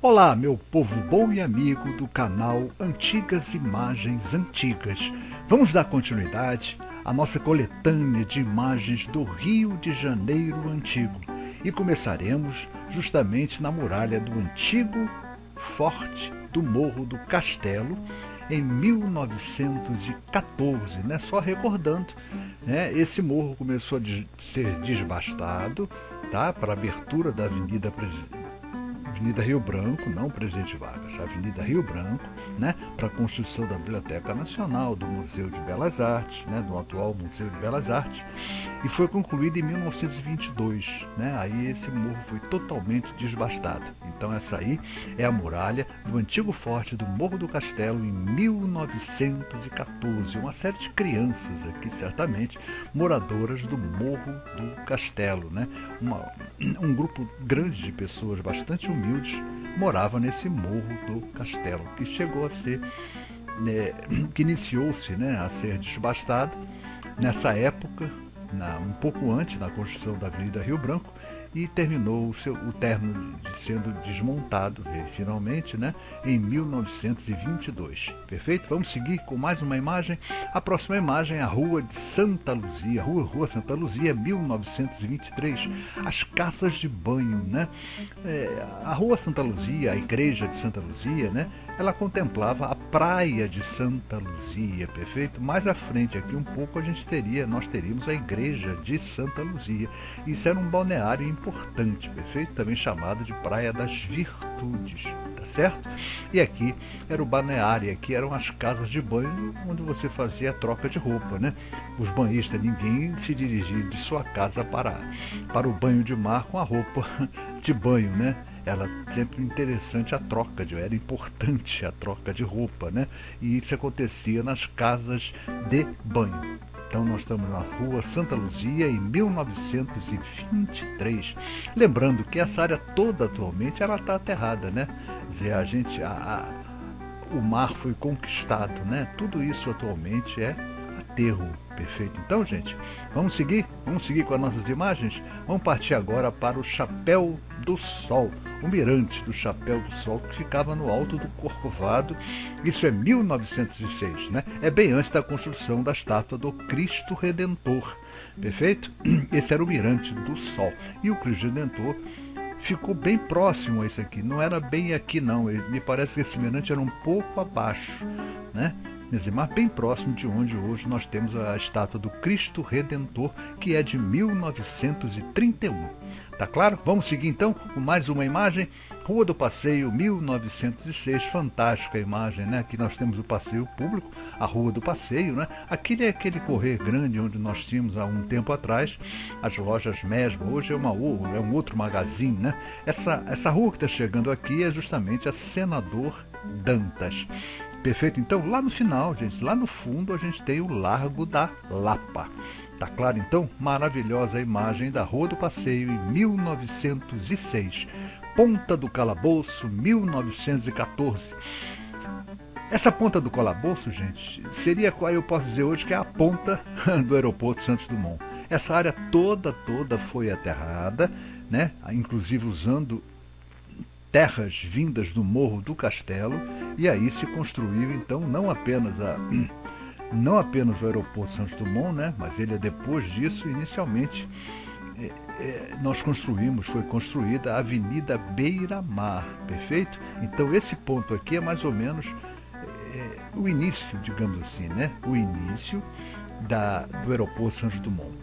Olá, meu povo bom e amigo do canal Antigas Imagens Antigas. Vamos dar continuidade à nossa coletânea de imagens do Rio de Janeiro Antigo e começaremos justamente na muralha do antigo Forte do Morro do Castelo em 1914, né? Só recordando, né? Esse morro começou a ser desbastado, tá? Para a abertura da Avenida Rio Branco, não Presidente Vargas, Avenida Rio Branco, né, para a construção da Biblioteca Nacional, do Museu de Belas Artes, né, do atual Museu de Belas Artes, e foi concluído em 1922, né, aí esse morro foi totalmente desbastado. Então essa aí é a muralha do antigo forte do Morro do Castelo em 1914. Uma série de crianças aqui, certamente, moradoras do Morro do Castelo, né, um grupo grande de pessoas bastante humildes morava nesse Morro do Castelo, que chegou a ser, que iniciou-se, né, a ser desbastado nessa época, um pouco antes da construção da Avenida Rio Branco, e terminou o término sendo desmontado finalmente, né, em 1922. Perfeito? Vamos seguir com mais uma imagem. A próxima imagem é a Rua de Santa Luzia, Rua Santa Luzia, 1923. As casas de banho, né? A Rua Santa Luzia, a Igreja de Santa Luzia, né, ela contemplava a praia de Santa Luzia, perfeito? Mais à frente aqui um pouco nós teríamos a Igreja de Santa Luzia. Isso era um balneário importante, perfeito? Também chamado de Praia das Virtudes, tá certo? E aqui era o balneário, aqui eram as casas de banho onde você fazia a troca de roupa, né? Os banhistas, ninguém se dirigia de sua casa para o banho de mar com a roupa de banho, né? Era sempre interessante era importante a troca de roupa, né? E isso acontecia nas casas de banho. Então nós estamos na Rua Santa Luzia em 1923. Lembrando que essa área toda atualmente ela está aterrada, né? Quer dizer, o mar foi conquistado, né? Tudo isso atualmente é aterro, perfeito? Então, gente, vamos seguir com as nossas imagens? Vamos partir agora para o Chapéu do Sol, o mirante do Chapéu do Sol, que ficava no alto do Corcovado. Isso é 1906, né? É bem antes da construção da estátua do Cristo Redentor, perfeito? Esse era o mirante do Sol. E o Cristo Redentor ficou bem próximo a isso aqui, não era bem aqui não, me parece que esse mirante era um pouco abaixo, né? Mas bem próximo de onde hoje nós temos a estátua do Cristo Redentor, que é de 1931. Tá claro? Vamos seguir então com mais uma imagem. Rua do Passeio, 1906, fantástica imagem, né? Aqui nós temos o passeio público, a Rua do Passeio, né? Aquele é aquele correr grande onde nós tínhamos há um tempo atrás as lojas Mesbla, hoje é um outro magazine, né? Essa rua que está chegando aqui é justamente a Senador Dantas. Perfeito? Então, lá no final, gente, lá no fundo a gente tem o Largo da Lapa. Tá claro, então? Maravilhosa imagem da Rua do Passeio em 1906. Ponta do Calabouço, 1914. Essa Ponta do Calabouço, gente, seria qual eu posso dizer hoje que é a ponta do aeroporto Santos Dumont. Essa área toda foi aterrada, né? Inclusive usando terras vindas do Morro do Castelo, e aí se construiu então não apenas o aeroporto Santos Dumont, né, mas ele é depois disso. Inicialmente foi construída a Avenida Beira-Mar, perfeito? Então esse ponto aqui é mais ou menos o início, digamos assim, né, o início do aeroporto Santos Dumont.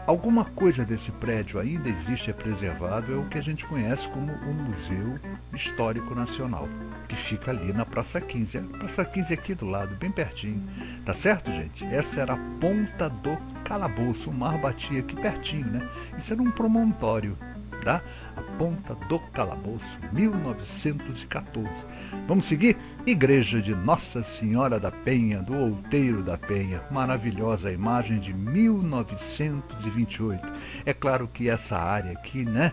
Alguma coisa desse prédio ainda existe, é preservado, é o que a gente conhece como o Museu Histórico Nacional, que fica ali na Praça 15. A Praça 15 é aqui do lado, bem pertinho. Tá certo, gente? Essa era a Ponta do Calabouço, o mar batia aqui pertinho, né? Isso era um promontório, tá? A Ponta do Calabouço, 1914. Vamos seguir? Igreja de Nossa Senhora da Penha, do Outeiro da Penha. Maravilhosa imagem de 1928. É claro que essa área aqui, né,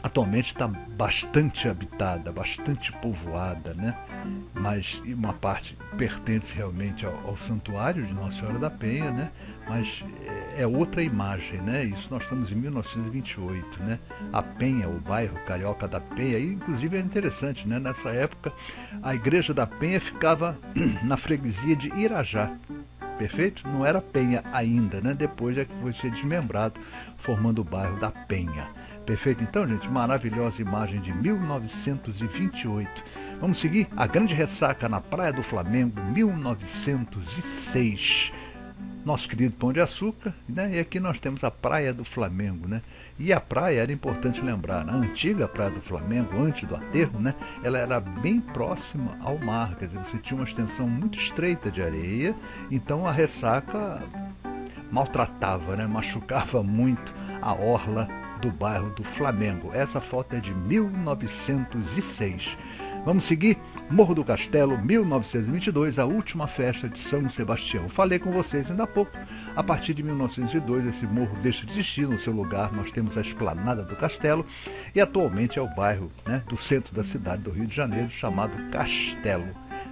atualmente está bastante habitada, bastante povoada, né? Mas uma parte pertence realmente ao Santuário de Nossa Senhora da Penha, né? Mas é outra imagem, né? Isso nós estamos em 1928, né? A Penha, o bairro carioca da Penha, e inclusive é interessante, né? Nessa época a igreja da Penha ficava na freguesia de Irajá, perfeito? Não era Penha ainda, né? Depois é que foi ser desmembrado, formando o bairro da Penha. Perfeito? Então, gente, maravilhosa imagem de 1928. Vamos seguir? A grande ressaca na Praia do Flamengo, 1906. Nosso querido Pão de Açúcar, né? E aqui nós temos a Praia do Flamengo, né? E a praia, era importante lembrar, a antiga Praia do Flamengo, antes do aterro, né? Ela era bem próxima ao mar, quer dizer, você tinha uma extensão muito estreita de areia, então a ressaca maltratava, né? Machucava muito a orla do bairro do Flamengo. Essa foto é de 1906. Vamos seguir? Morro do Castelo, 1922, a última festa de São Sebastião. Falei com vocês ainda há pouco. A partir de 1902, esse morro deixa de existir. No seu lugar, nós temos a Esplanada do Castelo. E atualmente é o bairro, né, do centro da cidade do Rio de Janeiro, chamado Castelo.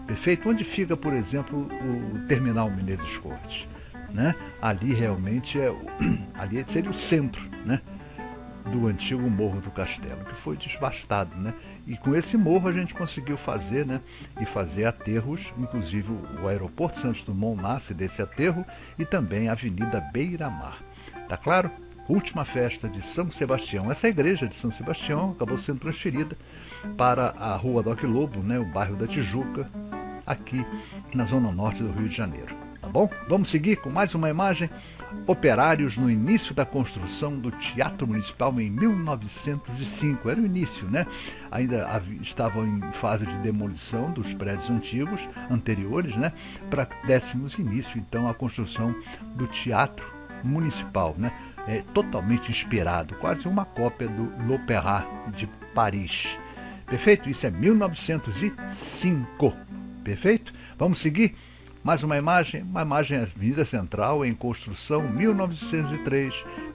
Perfeito? Onde fica, por exemplo, o Terminal Menezes Cortes, né? Ali realmente ali seria o centro, né, do antigo Morro do Castelo, que foi devastado, né? E com esse morro a gente conseguiu fazer, né, e fazer aterros, inclusive o aeroporto Santos Dumont nasce desse aterro e também a Avenida Beira-Mar. Tá claro? Última festa de São Sebastião. Essa igreja de São Sebastião acabou sendo transferida para a Rua Doc Lobo, né, o bairro da Tijuca, aqui na zona norte do Rio de Janeiro. Tá bom? Vamos seguir com mais uma imagem. Operários no início da construção do Teatro Municipal em 1905. Era o início, né? Ainda estavam em fase de demolição dos prédios antigos, anteriores, né? Para que dessemos início, então, à construção do Teatro Municipal, né? Totalmente inspirado, quase uma cópia do L'Opéra de Paris. Perfeito? Isso é 1905. Perfeito? Vamos seguir? Mais uma imagem Avenida Central em construção, 1903,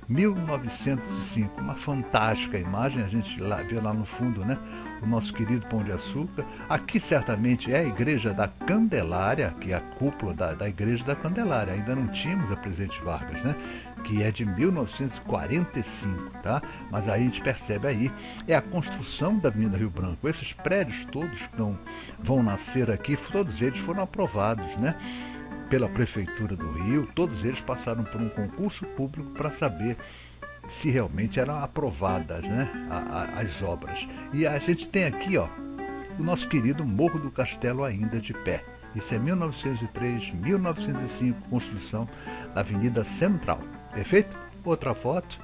1905. Uma fantástica imagem, a gente vê lá no fundo, né, o nosso querido Pão de Açúcar. Aqui certamente é a Igreja da Candelária, que é a cúpula da Igreja da Candelária. Ainda não tínhamos a Presidente Vargas, né, que é de 1945, tá? Mas aí a gente percebe aí, é a construção da Avenida Rio Branco. Esses prédios todos que vão nascer aqui, todos eles foram aprovados, né, pela Prefeitura do Rio. Todos eles passaram por um concurso público para saber se realmente eram aprovadas, né, as obras. E a gente tem aqui, ó, o nosso querido Morro do Castelo ainda de pé. Isso é 1903, 1905, construção da Avenida Central. Perfeito? Outra foto.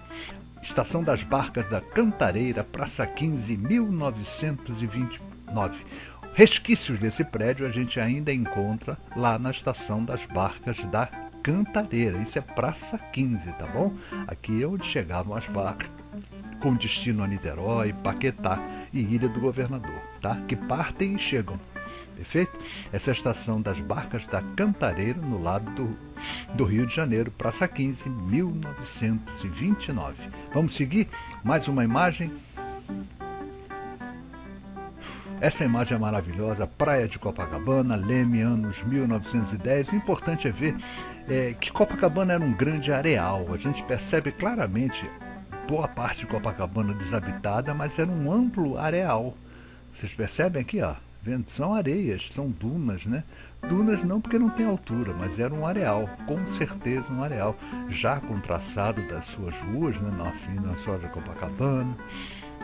Estação das Barcas da Cantareira, Praça 15, 1929. Resquícios desse prédio a gente ainda encontra lá na Estação das Barcas da Cantareira. Isso é Praça 15, tá bom? Aqui é onde chegavam as barcas com destino a Niterói, Paquetá e Ilha do Governador, tá? Que partem e chegam. Perfeito? Essa é a Estação das Barcas da Cantareira, no lado do Rio de Janeiro, Praça 15, 1929. Vamos seguir? Mais uma imagem. Essa imagem é maravilhosa, Praia de Copacabana, Leme, anos 1910. O importante é ver que Copacabana era um grande areal. A gente percebe claramente boa parte de Copacabana desabitada, mas era um amplo areal. Vocês percebem aqui, ó? São areias, são dunas, né? Dunas não porque não tem altura, mas era um areal, com certeza um areal, já com traçado das suas ruas, né? Na Soja de Copacabana,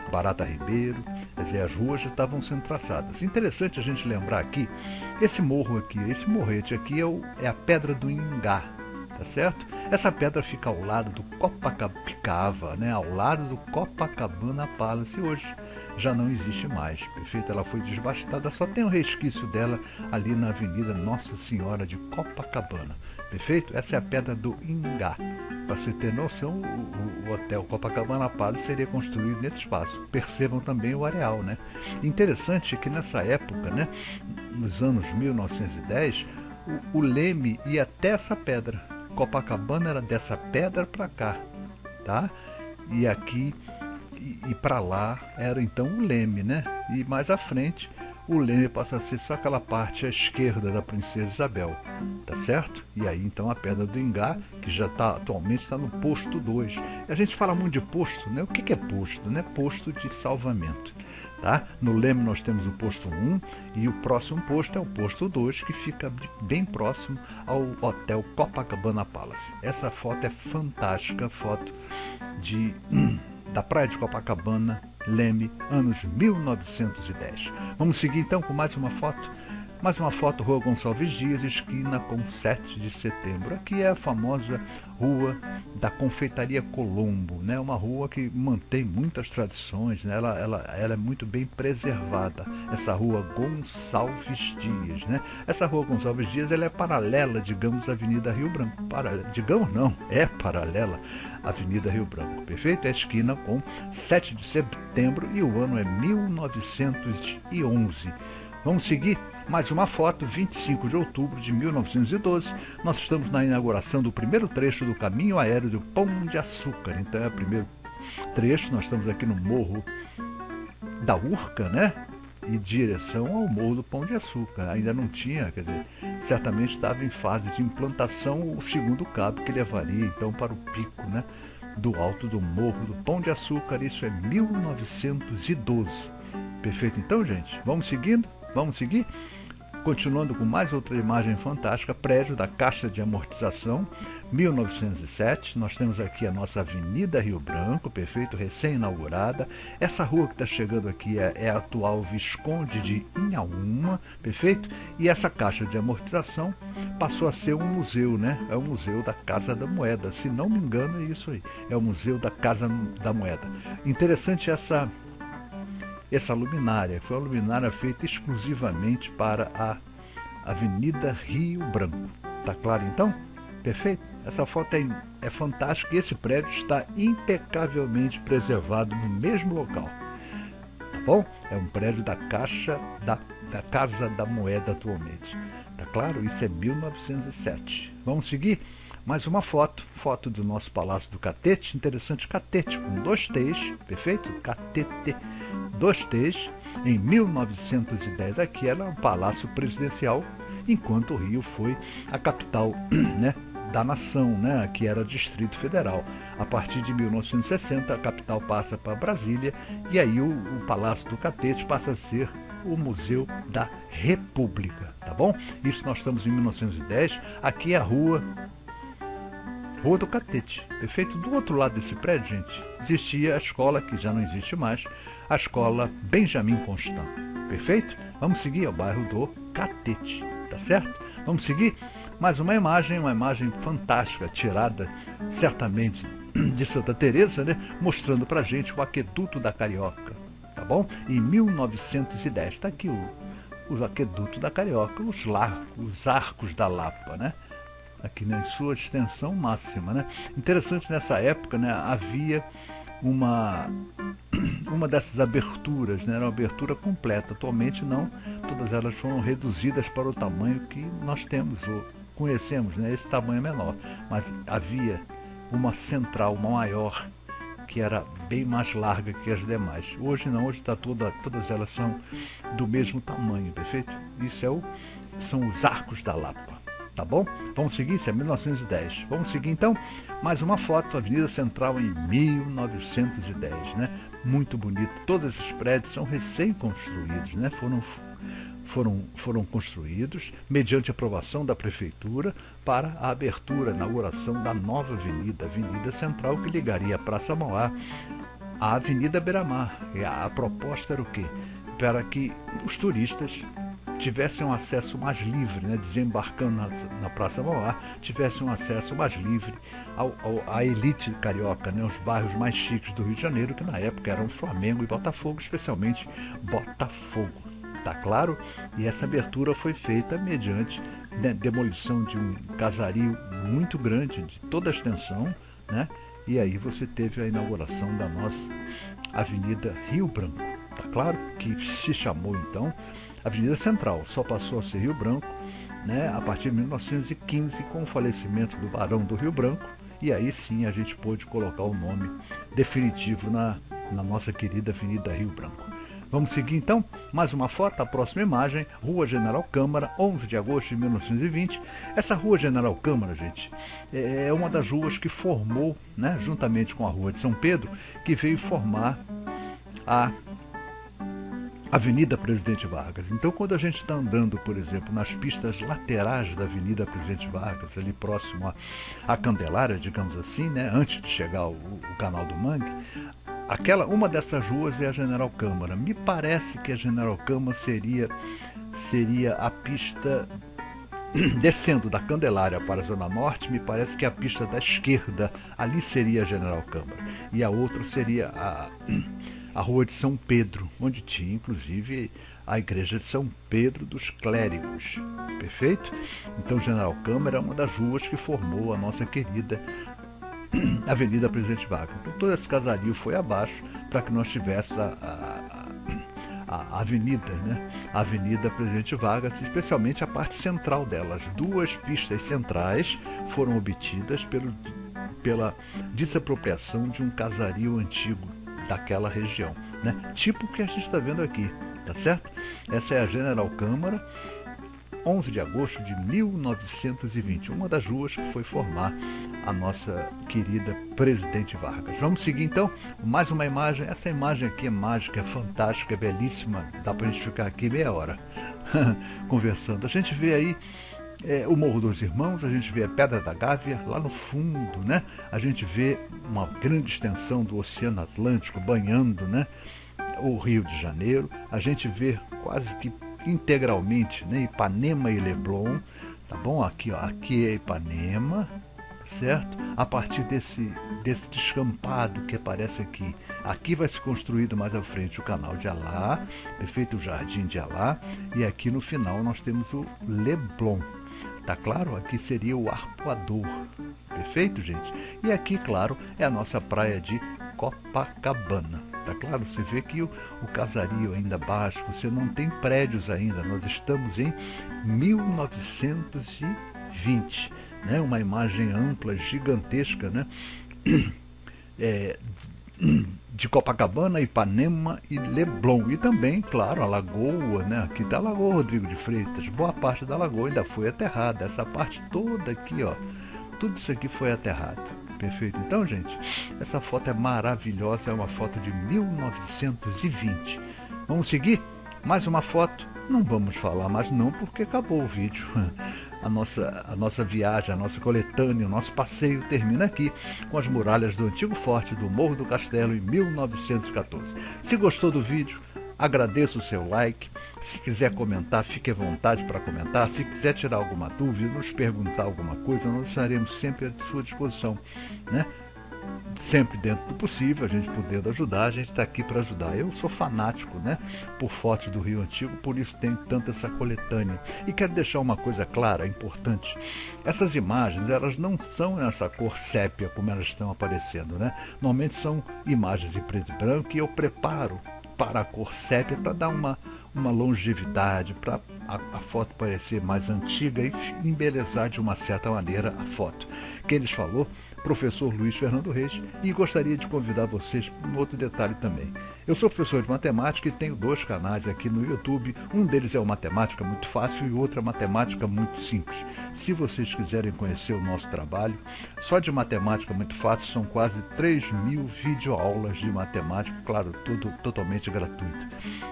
Barata Ribeiro, quer dizer, as ruas já estavam sendo traçadas. Interessante a gente lembrar aqui, esse morro aqui, esse morrete aqui é a Pedra do Ingá, tá certo? Essa pedra fica ao lado do Copacabana, né? Ao lado do Copacabana Palace hoje. Já não existe mais, perfeito? Ela foi desbastada, só tem um resquício dela ali na Avenida Nossa Senhora de Copacabana, perfeito? Essa é a Pedra do Ingá. Para você ter noção, o Hotel Copacabana Palace seria construído nesse espaço. Percebam também o areal, né? Interessante que nessa época, né, nos anos 1910, o Leme ia até essa pedra. Copacabana era dessa pedra para cá, tá? E aqui e para lá era então o Leme, né? E mais à frente o Leme passa a ser só aquela parte à esquerda da Princesa Isabel, tá certo? E aí então a Pedra do Ingá, que já atualmente está no posto 2. A gente fala muito de posto, né? O que é posto? Né? Posto de salvamento. Tá? No Leme nós temos o posto 1 e o próximo posto é o posto 2, que fica bem próximo ao Hotel Copacabana Palace. Essa foto é fantástica, foto da praia de Copacabana, Leme, anos 1910. Vamos seguir então com mais uma foto. Mais uma foto, Rua Gonçalves Dias, esquina com 7 de setembro. Aqui é a famosa Rua da Confeitaria Colombo, né? Uma rua que mantém muitas tradições, né? Ela é muito bem preservada, essa Rua Gonçalves Dias, né? Essa Rua Gonçalves Dias ela é paralela, digamos, à Avenida Rio Branco. Digamos não, é paralela à Avenida Rio Branco, perfeito? É a esquina com 7 de setembro e o ano é 1911. Vamos seguir? Mais uma foto, 25 de outubro de 1912, nós estamos na inauguração do primeiro trecho do caminho aéreo do Pão de Açúcar. Então é o primeiro trecho, nós estamos aqui no Morro da Urca, né? E direção ao Morro do Pão de Açúcar. Ainda não tinha, quer dizer, certamente estava em fase de implantação o segundo cabo que levaria então para o pico, né? Do alto do Morro do Pão de Açúcar. Isso é 1912. Perfeito então, gente? Vamos seguindo? Vamos seguir? Continuando com mais outra imagem fantástica, prédio da Caixa de Amortização, 1907. Nós temos aqui a nossa Avenida Rio Branco, perfeito, recém-inaugurada. Essa rua que está chegando aqui é a atual Visconde de Inhaúma, perfeito? E essa Caixa de Amortização passou a ser um museu, né? É o Museu da Casa da Moeda, se não me engano é isso aí. É o Museu da Casa da Moeda. Interessante essa luminária, foi uma luminária feita exclusivamente para a Avenida Rio Branco. Tá claro então? Perfeito? Essa foto é fantástica e esse prédio está impecavelmente preservado no mesmo local. Tá bom? É um prédio da Caixa da Casa da Moeda atualmente. Tá claro? Isso é 1907. Vamos seguir? Mais uma foto do nosso Palácio do Catete, interessante Catete, com 2 T's, perfeito? Catete, 2 T's, em 1910 aqui era um palácio presidencial, enquanto o Rio foi a capital, né, da nação, né, que era Distrito Federal. A partir de 1960 a capital passa para Brasília e aí o Palácio do Catete passa a ser o Museu da República, tá bom? Isso nós estamos em 1910, aqui é a Rua do Catete, perfeito? Do outro lado desse prédio, gente, existia a escola, que já não existe mais, a escola Benjamin Constant, perfeito? Vamos seguir ao bairro do Catete, tá certo? Vamos seguir? Mais uma imagem fantástica, tirada certamente de Santa Teresa, né? Mostrando pra gente o Aqueduto da Carioca, tá bom? Em 1910, tá aqui os aquedutos da Carioca, os arcos da Lapa, né? Aqui em sua extensão máxima, né? Interessante, nessa época, né, havia uma dessas aberturas, né, era uma abertura completa. Atualmente não, todas elas foram reduzidas para o tamanho que nós temos, ou conhecemos, né, esse tamanho menor. Mas havia uma central, uma maior, que era bem mais larga que as demais. Hoje não, hoje todas elas são do mesmo tamanho, perfeito? Isso são os arcos da Lapa. Tá bom? Vamos seguir, isso é 1910. Vamos seguir então, mais uma foto, Avenida Central em 1910, né? Muito bonito. Todos esses prédios são recém-construídos, né? Foram construídos mediante aprovação da Prefeitura para a abertura, a inauguração da nova avenida, Avenida Central, que ligaria a Praça Mauá à Avenida Beira-Mar. E a proposta era o quê? Para que os turistas tivessem um acesso mais livre, né, desembarcando na Praça Mauá, tivessem um acesso mais livre à elite carioca, né, os bairros mais chiques do Rio de Janeiro, que na época eram Flamengo e Botafogo, especialmente Botafogo. Tá claro? E essa abertura foi feita mediante, né, demolição de um casario muito grande, de toda a extensão, né, e aí você teve a inauguração da nossa Avenida Rio Branco. Tá claro? Que se chamou então Avenida Central, só passou a ser Rio Branco, né, a partir de 1915, com o falecimento do Barão do Rio Branco, e aí sim a gente pôde colocar o nome definitivo na nossa querida Avenida Rio Branco. Vamos seguir então? Mais uma foto, a próxima imagem, Rua General Câmara, 11 de agosto de 1920. Essa Rua General Câmara, gente, é uma das ruas que formou, né, juntamente com a Rua de São Pedro, que veio formar a Avenida Presidente Vargas. Então, quando a gente está andando, por exemplo, nas pistas laterais da Avenida Presidente Vargas, ali próximo à Candelária, digamos assim, né, antes de chegar ao Canal do Mangue, uma dessas ruas é a General Câmara. Me parece que a General Câmara seria a pista descendo da Candelária para a Zona Norte. Me parece que a pista da esquerda ali seria a General Câmara e a outra seria a Rua de São Pedro, onde tinha inclusive a Igreja de São Pedro dos Clérigos. Perfeito? Então, General Câmara é uma das ruas que formou a nossa querida Avenida Presidente Vargas. Então, todo esse casario foi abaixo para que nós tivéssemos a avenida, né? A Avenida Presidente Vargas, especialmente a parte central dela. As duas pistas centrais foram obtidas pela desapropriação de um casario antigo daquela região, né? Tipo o que a gente está vendo aqui, tá certo? Essa é a General Câmara, 11 de agosto de 1920, uma das ruas que foi formar a nossa querida Presidente Vargas. Vamos seguir então, mais uma imagem. Essa imagem aqui é mágica, é fantástica, é belíssima, dá pra gente ficar aqui meia hora conversando. A gente vê aí o Morro dos Irmãos, a gente vê a Pedra da Gávea lá no fundo, né? A gente vê uma grande extensão do Oceano Atlântico banhando, né, o Rio de Janeiro. A gente vê quase que integralmente, né, Ipanema e Leblon, tá bom? Aqui, ó, aqui é Ipanema, certo? A partir desse descampado que aparece aqui vai ser construído mais à frente o Canal de Alá, perfeito, o Jardim de Alá, e aqui no final nós temos o Leblon. Tá claro? Aqui seria o Arpoador. Perfeito, gente? E aqui, claro, é a nossa praia de Copacabana. Tá claro? Você vê que o casario ainda baixo, você não tem prédios ainda. Nós estamos em 1920, né? Uma imagem ampla, gigantesca, né? De Copacabana, Ipanema e Leblon. E também, claro, a lagoa, né? Aqui está a Lagoa Rodrigo de Freitas. Boa parte da lagoa ainda foi aterrada. Essa parte toda aqui, ó, tudo isso aqui foi aterrado. Perfeito? Então, gente, essa foto é maravilhosa. É uma foto de 1920. Vamos seguir? Mais uma foto. Não vamos falar mais não, porque acabou o vídeo. A nossa viagem, a nossa coletânea, o nosso passeio termina aqui com as muralhas do antigo forte do Morro do Castelo em 1914. Se gostou do vídeo, agradeço o seu like. Se quiser comentar, fique à vontade para comentar. Se quiser tirar alguma dúvida, nos perguntar alguma coisa, nós estaremos sempre à sua disposição, né? Sempre dentro do possível, a gente podendo ajudar, a gente está aqui para ajudar. Eu sou fanático, né, por fotos do Rio Antigo, por isso tenho tanto essa coletânea. E quero deixar uma coisa clara, importante. Essas imagens, elas não são nessa cor sépia como elas estão aparecendo, né? Normalmente são imagens em preto e branco e eu preparo para a cor sépia para dar uma longevidade, para a foto parecer mais antiga e embelezar de uma certa maneira a foto. Quem lhes falou? Professor Luiz Fernando Reis, e gostaria de convidar vocês para um outro detalhe também. Eu sou professor de matemática e tenho 2 canais aqui no YouTube. Um deles é o Matemática Muito Fácil e o outro é Matemática Muito Simples. Se vocês quiserem conhecer o nosso trabalho, só de Matemática Muito Fácil são quase 3.000 videoaulas de matemática, claro, tudo totalmente gratuito.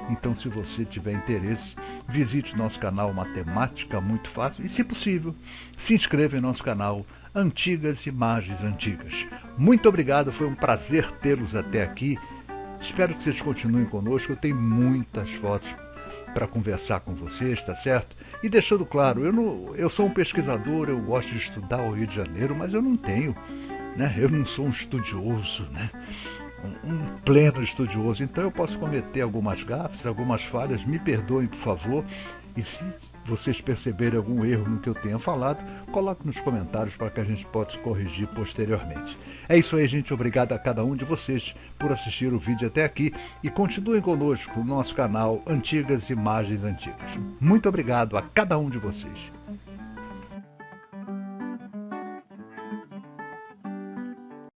Então, se você tiver interesse, visite nosso canal Matemática Muito Fácil e, se possível, se inscreva em nosso canal Antigas Imagens Antigas. Muito obrigado, foi um prazer tê-los até aqui. Espero que vocês continuem conosco. Eu tenho muitas fotos para conversar com vocês, tá certo? E deixando claro, eu sou um pesquisador, eu gosto de estudar o Rio de Janeiro, mas eu não tenho, né? Eu não sou um estudioso, né? Um pleno estudioso. Então eu posso cometer algumas gafes, algumas falhas. Me perdoem, por favor. E se vocês perceberem algum erro no que eu tenha falado, coloque nos comentários para que a gente possa corrigir posteriormente. É isso aí, gente. Obrigado a cada um de vocês por assistir o vídeo até aqui e continuem conosco no nosso canal Antigas Imagens Antigas. Muito obrigado a cada um de vocês.